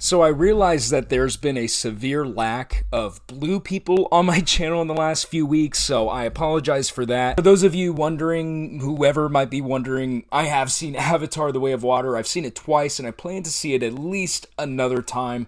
So I realized that there's been a severe lack of blue people on my channel in the last few weeks, so I apologize for that. For those of you wondering, whoever might be wondering, I have seen Avatar: The Way of Water. I've seen it twice, and I plan to see it at least another time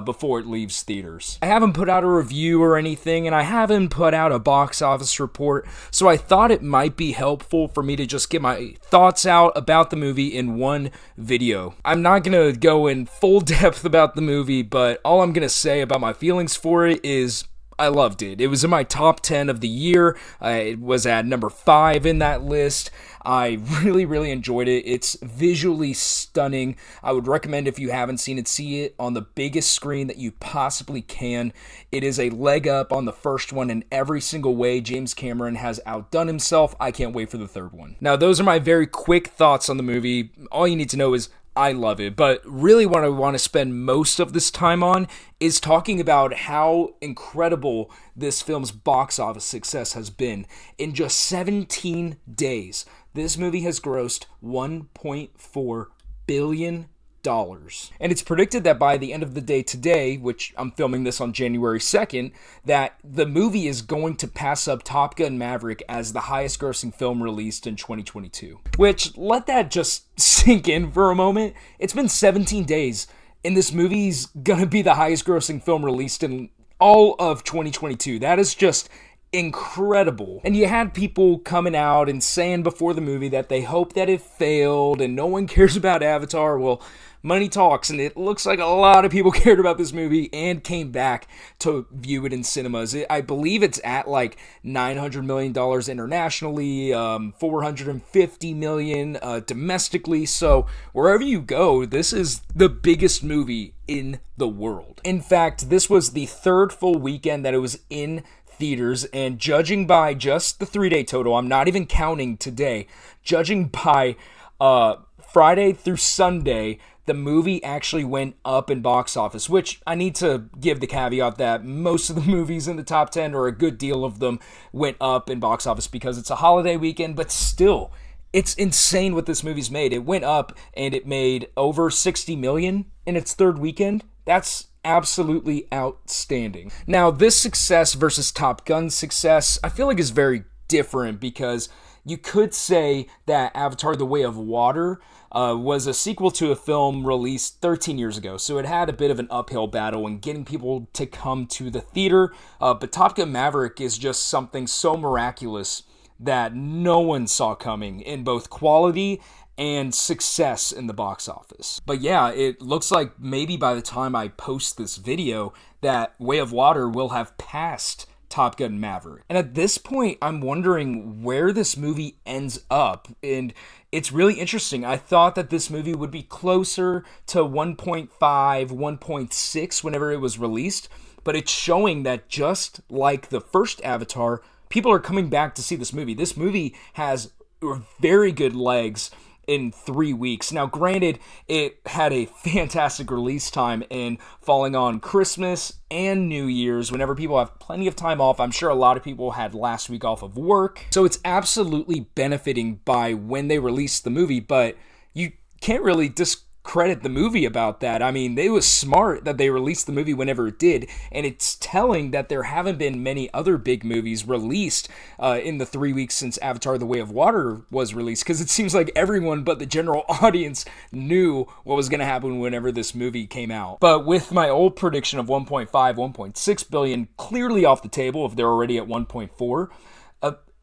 before it leaves theaters. I haven't put out a review or anything, and I haven't put out a box office report, so I thought it might be helpful for me to just get my thoughts out about the movie in one video. I'm not going to go in full depth about the movie, but all I'm going to say about my feelings for it is I loved it. It was in my top 10 of the year. It was at number 5 in that list. I really enjoyed it. It's visually stunning. I would recommend, if you haven't seen it, see it on the biggest screen that you possibly can. It is a leg up on the first one in every single way. James Cameron has outdone himself. I can't wait for the third one. Now, those are my very quick thoughts on the movie. All you need to know is I love it, but really what I want to spend most of this time on is talking about how incredible this film's box office success has been. In just 17 days, this movie has grossed $1.4 billion. And it's predicted that by the end of the day today, which I'm filming this on January 2nd, that the movie is going to pass up Top Gun: Maverick as the highest grossing film released in 2022. Which, let that just sink in for a moment. It's been 17 days, and this movie's gonna be the highest grossing film released in all of 2022. That is just incredible. And you had people coming out and saying before the movie that they hope that it failed and no one cares about Avatar. Well, money talks, and it looks like a lot of people cared about this movie and came back to view it in cinemas. I believe it's at like $900 million internationally, $450 million domestically. So wherever you go, this is the biggest movie in the world. In fact, this was the third full weekend that it was in theaters, and judging by just the 3-day total, I'm not even counting today, judging by Friday through Sunday, the movie actually went up in box office, which I need to give the caveat that most of the movies in the top 10, or a good deal of them, went up in box office because it's a holiday weekend, but still, it's insane what this movie's made. It went up and it made over $60 million in its third weekend. That's absolutely outstanding. Now, this success versus Top Gun's success, I feel like is very different, because you could say that Avatar: The Way of Water was a sequel to a film released 13 years ago, so it had a bit of an uphill battle in getting people to come to the theater, but Top Gun: Maverick is just something so miraculous that no one saw coming in both quality and success in the box office. But yeah, it looks like maybe by the time I post this video, that Way of Water will have passed Top Gun: Maverick. And at this point, I'm wondering where this movie ends up. And it's really interesting. I thought that this movie would be closer to 1.5, 1.6 whenever it was released. But it's showing that just like the first Avatar, people are coming back to see this movie. This movie has very good legs in 3 weeks. Now, granted, it had a fantastic release time in falling on Christmas and New Year's, whenever people have plenty of time off. I'm sure a lot of people had last week off of work. So it's absolutely benefiting by when they released the movie, but you can't really discredit the movie about that. I mean, it was smart that they released the movie whenever it did, and it's telling that there haven't been many other big movies released in the 3 weeks since Avatar: The Way of Water was released, because it seems like everyone but the general audience knew what was going to happen whenever this movie came out. But with my old prediction of 1.5, 1.6 billion clearly off the table if they're already at 1.4,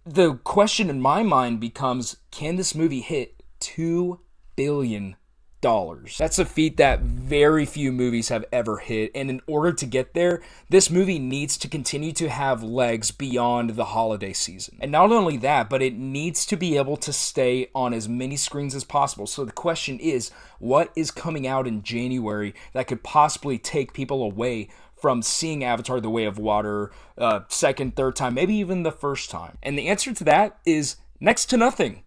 the question in my mind becomes, can this movie hit $2 billion? That's a feat that very few movies have ever hit, and in order to get there, this movie needs to continue to have legs beyond the holiday season. And not only that, but it needs to be able to stay on as many screens as possible. So the question is, what is coming out in January that could possibly take people away from seeing Avatar: The Way of Water second, third time, maybe even the first time? And the answer to that is next to nothing.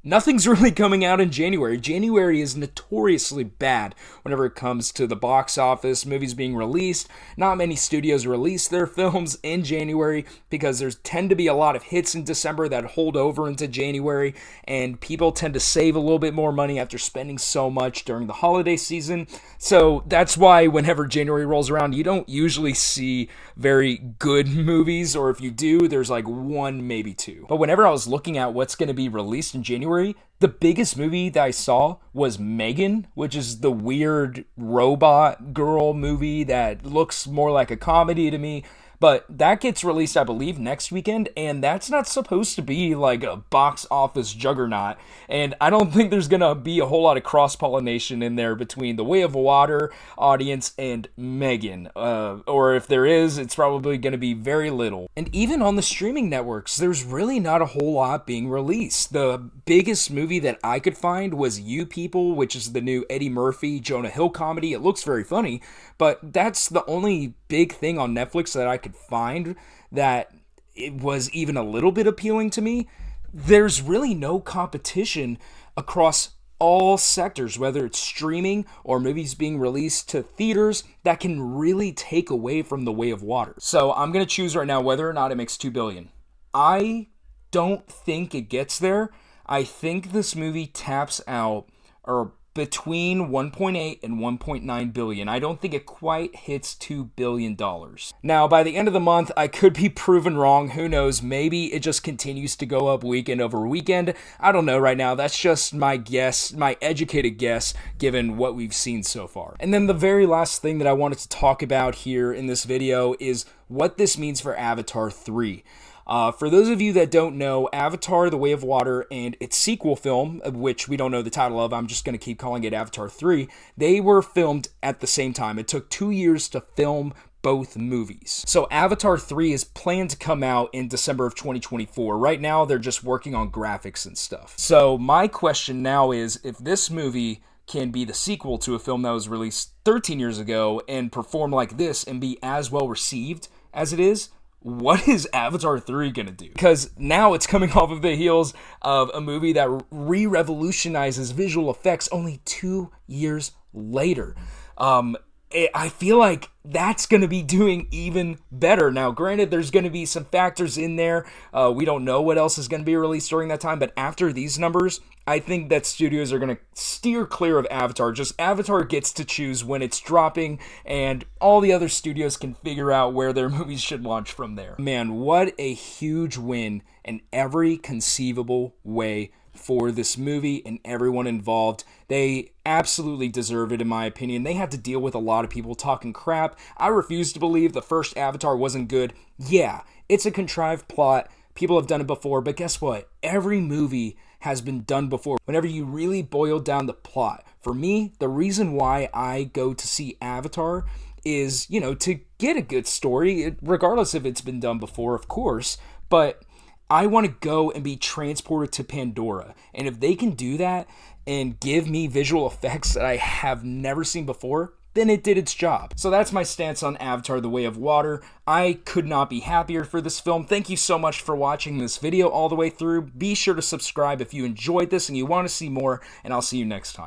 nothing's really coming out in January. January is notoriously bad whenever it comes to the box office, movies being released. Not many studios release their films in January because there's tend to be a lot of hits in December that hold over into January, and people tend to save a little bit more money after spending so much during the holiday season. So that's why whenever January rolls around, you don't usually see very good movies, or if you do, there's like one, maybe two. But whenever I was looking at what's going to be released in January, the biggest movie that I saw was Megan, which is the weird robot girl movie that looks more like a comedy to me. But that gets released, I believe, next weekend, and that's not supposed to be like a box office juggernaut. And I don't think there's going to be a whole lot of cross-pollination in there between The Way of Water audience and Megan. Or if there is, it's probably going to be very little. And even on the streaming networks, there's really not a whole lot being released. The biggest movie that I could find was You People, which is the new Eddie Murphy, Jonah Hill comedy. It looks very funny, but that's the only big thing on Netflix that I could find that it was even a little bit appealing to me. There's really no competition across all sectors, whether it's streaming or movies being released to theaters, that can really take away from The Way of Water. So I'm going to choose right now whether or not it makes $2 billion. I don't think it gets there. I think this movie taps out or between 1.8 and 1.9 billion. I don't think it quite hits $2 billion. Now, by the end of the month, I could be proven wrong. Who knows? Maybe it just continues to go up weekend over weekend. I don't know right now. That's just my guess, my educated guess, given what we've seen so far. And then the very last thing that I wanted to talk about here in this video is what this means for Avatar 3. For those of you that don't know, Avatar: The Way of Water and its sequel film, which we don't know the title of, I'm just going to keep calling it Avatar 3, they were filmed at the same time. It took 2 years to film both movies. So Avatar 3 is planned to come out in December of 2024. Right now, they're just working on graphics and stuff. So my question now is, if this movie can be the sequel to a film that was released 13 years ago and perform like this and be as well received as it is, what is Avatar 3 going to do? Because now it's coming off of the heels of a movie that re-revolutionizes visual effects only 2 years later. I feel like that's going to be doing even better. Now, granted, there's going to be some factors in there. We don't know what else is going to be released during that time, but after these numbers, I think that studios are going to steer clear of Avatar. Just Avatar gets to choose when it's dropping, and all the other studios can figure out where their movies should launch from there. Man, what a huge win in every conceivable way for this movie and everyone involved. They absolutely deserve it, in my opinion. They had to deal with a lot of people talking crap. I refuse to believe the first Avatar wasn't good. Yeah, it's a contrived plot. People have done it before, but guess what? Every movie has been done before. Whenever you really boil down the plot, for me, the reason why I go to see Avatar is, to get a good story, regardless if it's been done before, of course, but I want to go and be transported to Pandora. And if they can do that and give me visual effects that I have never seen before, then it did its job. So that's my stance on Avatar: The Way of Water. I could not be happier for this film. Thank you so much for watching this video all the way through. Be sure to subscribe if you enjoyed this and you want to see more, and I'll see you next time.